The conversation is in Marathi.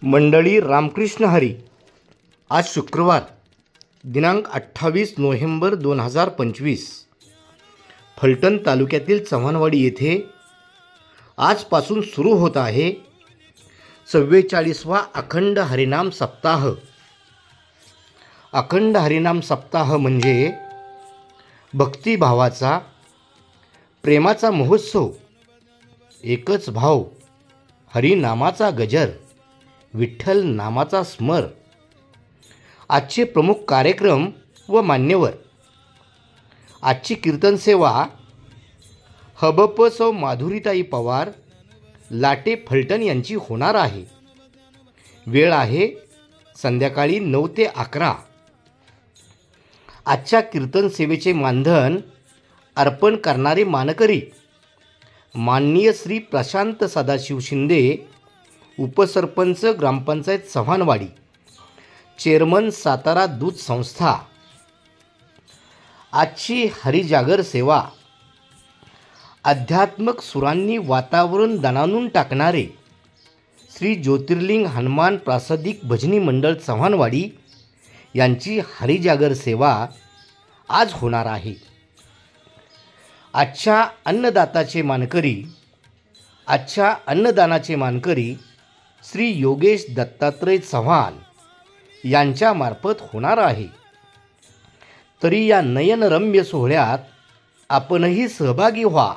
मंडळी रामकृष्ण हरी. आज शुक्रवार दिनांक 28 नोव्हेंबर 2025 फलटण तालुक्यातील चव्हाणवाडी येथे आजपासून सुरू होत आहे 44वा अखंड हरिनाम सप्ताह. अखंड हरिनाम सप्ताह म्हणजे भक्तिभावाचा, प्रेमाचा महोत्सव. एकच भाव, हरिनामाचा गजर, विठ्ठल नामाचा स्मर. आजचे प्रमुख कार्यक्रम व मान्यवर. आजची कीर्तन सेवा हबप सौ माधुरीताई पवार लाटे फलटण यांची होणार आहे. वेळ आहे संध्याकाळी 9 ते 11. आजच्या कीर्तन सेवेचे मानधन अर्पण करणारे मानकरी माननीय श्री प्रशांत सदाशिव शिंदे, उपसरपंच ग्रामपंचायत चव्हाणवाडी, चेअरमन सातारा दूध संस्था. आजची हरिजागर सेवा आध्यात्मक सुरांनी वातावरण दणाणून टाकणारे श्री ज्योतिर्लिंग हनुमान प्रासादिक भजनी मंडळ चव्हाणवाडी यांची हरिजागर सेवा आज होणार आहे. आजच्या अन्नदानाचे मानकरी श्री योगेश दत्तात्रय चव्हाण यांच्यामार्फत होणार आहे. तरी या नयनरम्य सोहळ्यात आपणही सहभागी व्हा.